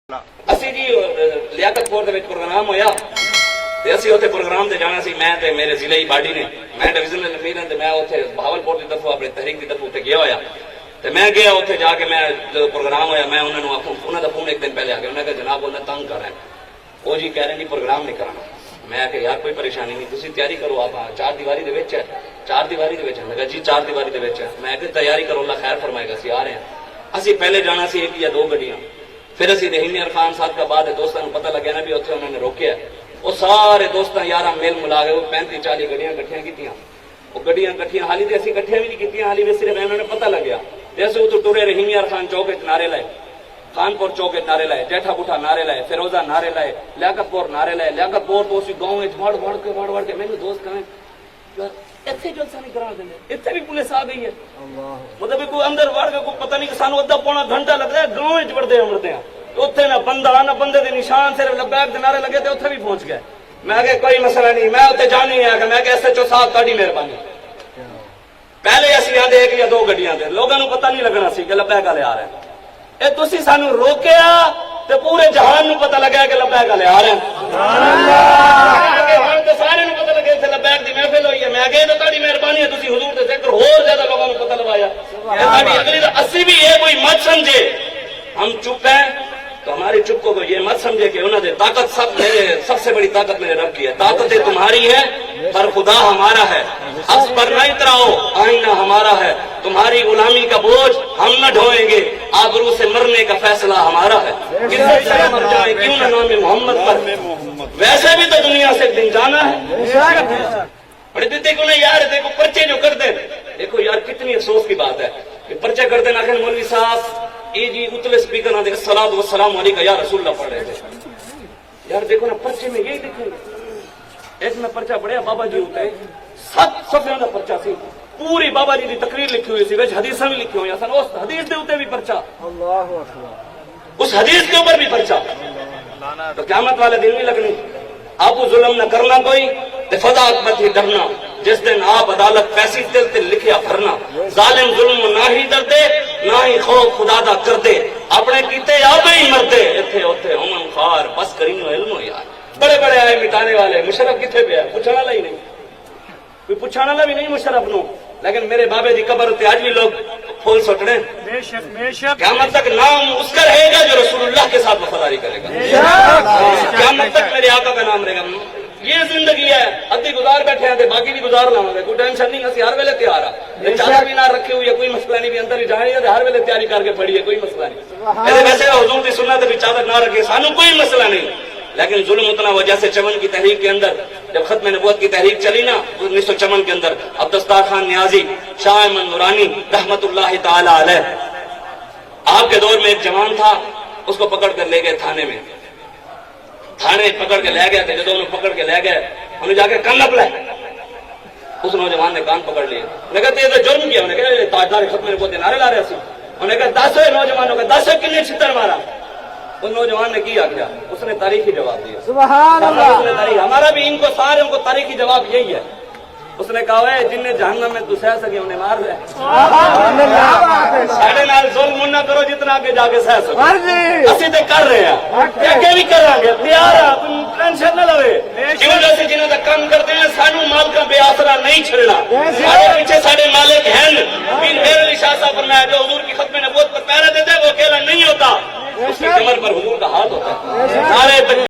اسی جی لیاقت پور دے پروگرام ہویا تے اسی اوتھے پروگرام تے جانا سی میں تے میرے ضلع باڈی نے میں ڈویژنل امیر ہاں تے میں اوتھے بہاولپور دی طرف اپنی تحریک دی طرف تے گیا ہویا تے میں گیا اوتھے جا کے میں جو پروگرام ہویا میں انہاں نوں انہاں دا فون ایک دن پہلے آ گیا انہاں کہ جناب انہاں تنگ کر رہے ہیں وہ جی کہہ رہے ہیں پروگرام نہیں کرانا میں کہ یار کوئی پریشانی نہیں تسی تیاری کرو آپ چار دیواری دے وچ ہے چار دیواری دے وچ ہے میں کہا جی چار دیواری دے وچ ہے میں کہ تیاری کرو اللہ خیر فرمائے گا سی آ رہے ہیں اسی پہلے جانا سی ایک یا دو گڈیاں پھر اسی رحیم عرفان صاحب کا بعد دوستوں کو پتہ لگیا نا بھی اتنے انہوں نے روکیا وہ سارے دوستاں یارہ میل ملا گئے وہ 35-40 گڈیاں کٹھیاں کیتیاں وہ گڈیاں کٹھیاں حالی تے اسی کٹھیاں بھی نہیں کیتیاں حالی بھی صرف انہوں نے پتہ لگیا جیسے وہ تو ٹرے رحیم عرفان چوک وچ نعرے لائے خانپور چوک وچ نعرے لائے جیٹھا بوٹھا نعرے لائے فیروزہ نعرے لائے لیاقت پور نعرے لائے لیاقت پور تو اسی گاؤں وچ وڑ کے میں دوست کہیں یار اتنے جلسہ نہیں کرا دیں اتنے بھی پولیس آ گئی ہے مطلب کوئی اندر وڑ کے کوئی پتہ نہیں کہ سانو ادھا پونا گھنٹہ لگتا ہے گاؤں وچ وڑدے امرتے ہیں اتنے نہ بندہ نہ بندے دے نشان صرف لبیک دے نعرے لگے تھے اتنے بھی پہنچ گئے میں کہ کوئی مسئلہ نہیں میں اتنے جانی ہے کہ میں کہ ایس ایچ او صاحب تہاڈی مہربانی پہلے اسی آدھے ایک یا دو گڈیاں دے لوگوں کو پتہ نہیں لگنا سی کہ لبیک والے آ رہے ہیں اے تسی سانو روکیا تے پورے جہان نو پتہ لگا کہ لبیک والے آ رہے ہیں ہن تے سارے نو پتہ لگے تے لبیک دی محفل ہوئی ہے میں کہ تو تہاڈی مہربانی ہے تسی حضور دے ذکر اور زیادہ لوگوں کو پتہ لگایا تہاڈی اگلی اسی بھی یہ کوئی مت سمجھے ہم چپ ہیں تو ہماری چپ کو یہ مت سمجھے کہ انہوں نے طاقت سب سے بڑی طاقت میرے رب کی ہے طاقتیں تمہاری ہے پر خدا ہمارا ہے اس پر نہ اتراؤ آئینہ ہمارا ہے تمہاری غلامی کا بوجھ ہم نہ ڈھوئیں گے آبرو سے مرنے کا فیصلہ ہمارا ہے کسی سے مر جائے کیوں نہ نام محمد پر ویسے بھی تو دنیا سے ایک دن جانا ہے بڑے دیکھو نا یار دیکھو پرچے جو کر دیں دیکھو یار کتنی افسوس کی بات ہے کہ پرچے کر دیں آخر مولوی صاحب یہ جی اتلے اسپیکر نہ دے الصلوۃ والسلام علیکہ یا رسول اللہ پڑھ رہے تھے یار دیکھو نا پرچے میں یہی دیکھیں ایک میں پرچہ پڑھیا بابا جی ہوتے 7 صفحے کا پرچہ سی پوری بابا جی کی تقریر لکھی ہوئی سی وچ حدیثاں بھی لکھی ہوئی سن اس حدیث دے اوپر بھی پرچہ اللہ اکبر اس حدیث کے اوپر بھی پرچہ تو قیامت والے دن نہیں لگنی آپ کو ظلم نہ کرنا کوئی تے فضا مت ہی ڈرنا جس دن آپ عدالت پیسی دل تے لکھیا بھرنا ظالم ظلم نہ ہی ڈردے نہ ہی خوف خدا دا کر دے اپنے کیتے آپ ہی مردے اتھے اوتھے امن خار بس کرینو علم ہو یار بڑے بڑے آئے مٹانے والے مشرف کتنے پہ ہے پوچھنا والا ہی نہیں کوئی پوچھنا والا بھی نہیں مشرف نو لیکن میرے بابے دی قبر تے آج بھی لوگ پھول سٹنے قیامت تک نام اس کا رہے گا جو رسول اللہ کے ساتھ وفاداری کرے گا قیامت تک میرے آقا کا نام رہے گا یہ زندگی ہے ادھی گزار بیٹھے ہیں باقی بھی گزار لاؤں گے کوئی ٹینشن نہیں اسی ہر ویلے تیار ہے چادر بھی نہ رکھی ہوئی ہے کوئی مسئلہ نہیں بھی اندر ہی جانے ہر ویلے تیاری کر کے پڑھی ہے کوئی مسئلہ نہیں ویسے حضور کی سنت بھی چادر نہ رکھے سانو کوئی مسئلہ نہیں لیکن ظلم اتنا وجہ سے چمن کی تحریک کے اندر جب ختم نبوت کی تحریک چلی نا 1954 کے اندر عبدالستار خان نیازی شاہ احمد نورانی رحمت اللہ تعالی علیہ آپ کے دور میں ایک جوان تھا اس کو پکڑ کر لے گئے تھانے میں تھانے پکڑ کے لے گئے تھے جب انہوں پکڑ کے لے گئے انہیں جا کے کان نپ لے اس نوجوان نے کان پکڑ لیے انہیں کہتے یہ تو جرم کیا انہیں کہا تاجدار ختم نبوت کے نعرے لا رہے سی انہیں کہا 10 نوجوانوں کا 10 کنے چھتر مارا اس نوجوان نے کیا اس نے تاریخی جواب دیا سبحان اللہ ہمارا بھی ان کو سارے ان کو تاریخی جواب یہی ہے اس نے کہا ہے جن نے جہنم میں تو سہ سکے انہیں مار رہے ساڑھے نال ظلم نہ کرو جتنا آگے جا کے سہ سکے اسی تے کر رہے ہیں آگے بھی کر رہے ہیں تیار ہے ٹینشن نہ لوے کیوں جیسے جنہوں کا کام کرتے ہیں سانو مال کا بے آسرا نہیں چھڑنا سارے پیچھے سارے مالک ہیں میرے علی شاہ صاحب فرمایا جو حضور کی ختم نبوت پر پہرا دیتا ہے وہ اکیلا نہیں ہوتا اس کی کمر پر حضور کا ہاتھ ہوتا ہے سارے